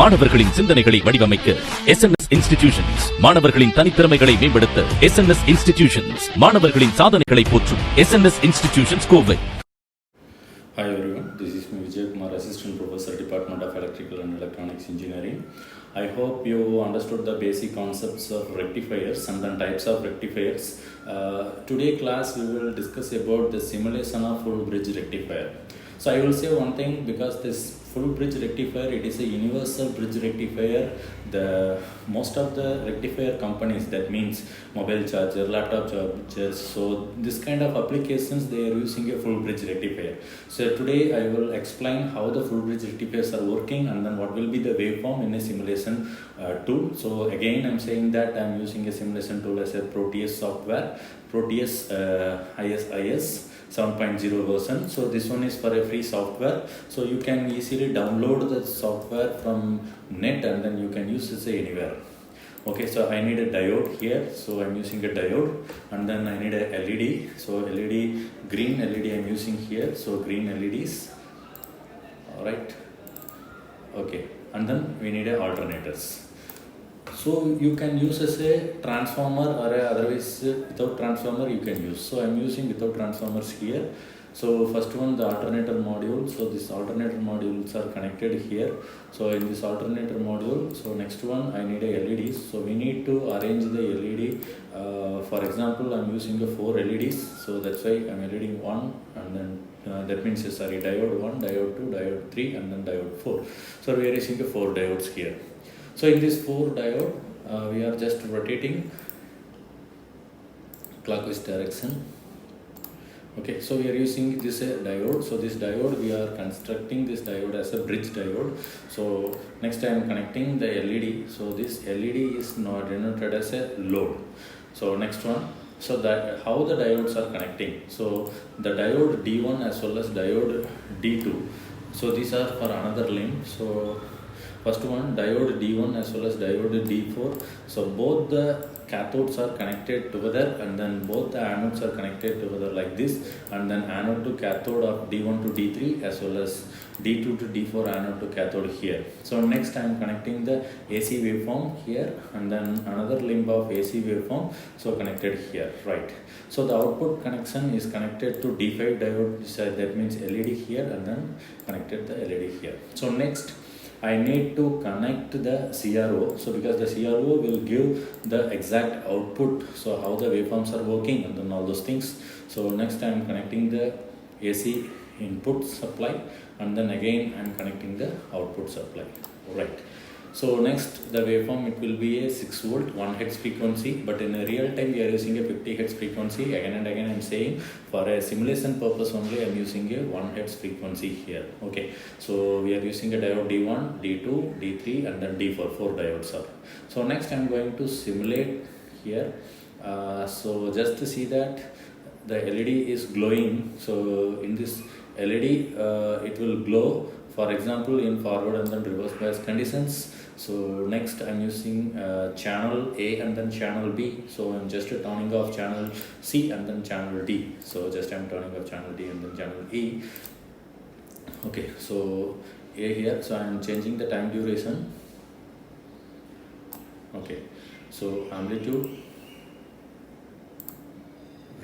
மாணவர்களின் சிந்தனைகளை வடிவமைக்க எஸ்என்எஸ் இன்ஸ்டிடியூஷன்ஸ், மாணவர்களின் தனித்திறமைகளை மேம்படுத்த எஸ்என்எஸ் இன்ஸ்டிடியூஷன்ஸ், மாணவர்களின் சாதனைகளை போற்றும் SNS institutions Kovai. Hi everyone, this is me Vijay Kumar, Assistant Professor, Department of Electrical and Electronics Engineering. I hope you understood the basic concepts of rectifiers and then types of rectifiers. Today class we will discuss about the simulation of full bridge rectifier. So I will say one thing, because this full bridge rectifier, it is a universal bridge rectifier. Most of the rectifier companies, that means mobile charger, laptop chargers, so this kind of applications, they are using a full bridge rectifier. So today I will explain how the full bridge rectifiers are working and then what will be the waveform in a simulation tool. So again I'm saying that I'm using a simulation tool as a Proteus software, Proteus IS 7.0 version. So this one is for a free software, so you can easily download the software from net and then you can use this anywhere. Okay, so I need a diode here, so I'm using a diode, and then I need a LED. So LED, green LED I'm using here, so green LEDs. Alright, okay, and then we need a alternators. So you can use as a transformer, or otherwise without transformer you can use. So I'm using without transformers here. So first one, the alternator module. So this alternator modules are connected here. So in this alternator module, so next one I need a LEDs. So we need to arrange the LED. For example, I'm using the 4 LEDs. So that's why I'm LED 1, and then that means diode 1, diode 2, diode 3, and then diode 4. So we are using the 4 diodes here. So in this 4 diode, we are just rotating clockwise direction. Okay, so we are using this diode. So this diode, we are constructing this diode as a bridge diode. So next I am connecting the LED. So this LED is not denoted as a load. So next one, so that how the diodes are connecting. So the diode D1 as well as diode D2. So these are for another limb. So first one, diode D1 as well as diode D4. So both the cathodes are connected together, and then both the anodes are connected together like this, and then anode to cathode of D1 to D3 as well as D2 to D4 anode to cathode here. So next I am connecting the AC waveform here, and then another limb of AC waveform, so connected here, right. So the output connection is connected to D5 diode, that means LED here, and then connected the LED here. So next I need to connect the CRO. So because the CRO will give the exact output, so how the waveforms are working and then all those things. So next I am connecting the AC input supply, and then again I am connecting the output supply. Alright. So next the waveform, it will be a 6 volt 1 Hz frequency, but in a real time we are using a 50 Hz frequency. Again and again I am saying, for a simulation purpose only I am using a 1 Hz frequency here. Okay, so we are using a diode D1, D2, D3, and then D4, 4 diodes are. So next I am going to simulate here. So just to see that the LED is glowing. So in this LED it will glow, for example in forward and then reverse bias conditions. So next I'm using channel A and then channel B. So I'm just turning off channel C and then channel D. So just I'm turning off channel D and then channel E. Okay, so A here, so I'm changing the time duration. Okay, so amplitude,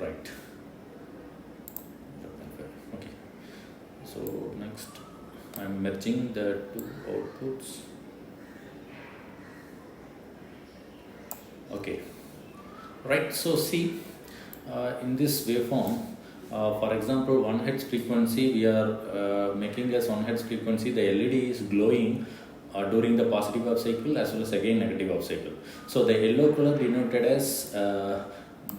right. Okay, so next I'm merging the 2 outputs. Okay, right. So see, in this waveform, for example 1 Hz frequency, we are making as 1 Hz frequency, the LED is glowing during the positive half cycle as well as again negative half cycle. So the yellow color denoted as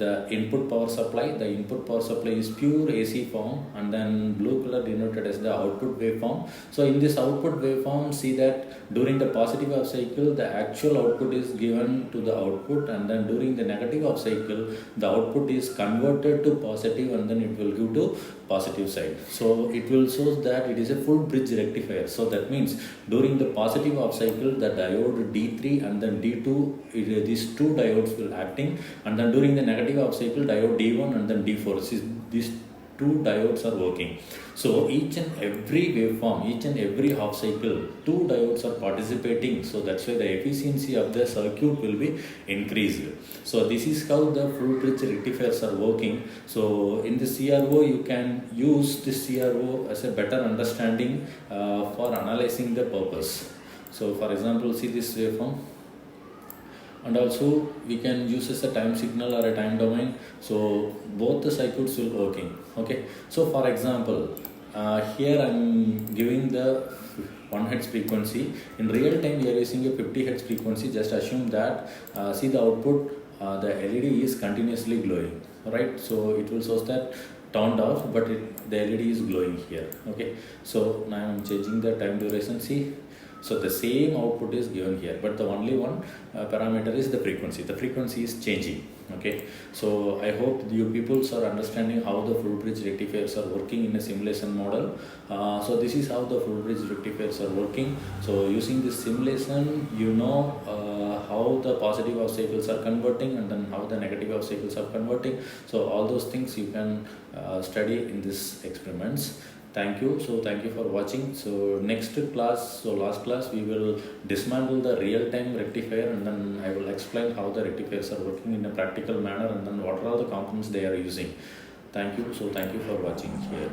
the input power supply. The input power supply is pure AC form, and then blue color denoted as the output waveform. So in this output waveform, see that during the positive half cycle the actual output is given to the output, and then during the negative half cycle the output is converted to positive, and then it will give to positive side. So it will show that it is a full bridge rectifier. So that means during the positive half cycle the diode D3 and then D2, these 2 diodes will acting, and then during the negative half cycle diode D1 and then D4. These two diodes are working. So each and every waveform, each and every half cycle, two diodes are participating. So that's why the efficiency of the circuit will be increased. So this is how the full bridge rectifiers are working. So in the CRO, you can use this CRO as a better understanding for analyzing the purpose. So for example, see this waveform, and also we can use as a time signal or a time domain. So both the circuits will working. Okay, so for example, here I'm giving the 1 Hz frequency. In real time we are using a 50 Hz frequency. Just assume that see the output, the LED is continuously glowing, right? So it will show that turned off, but the LED is glowing here. Okay, so now I'm changing the time duration. See, so the same output is given here, but the only one parameter is the frequency. The frequency is changing. Okay, so I hope you people are understanding how the full bridge rectifiers are working in a simulation model. So this is how the full bridge rectifiers are working. So using this simulation, you know how the positive half cycles are converting and then how the negative half cycles are converting. So all those things you can study in these experiments. Thank you. So thank you for watching. So next class, so last class, we will dismantle the real-time rectifier, and then I will explain how the rectifiers are working in a practical manner, and then what are the components they are using. Thank you. So thank you for watching here.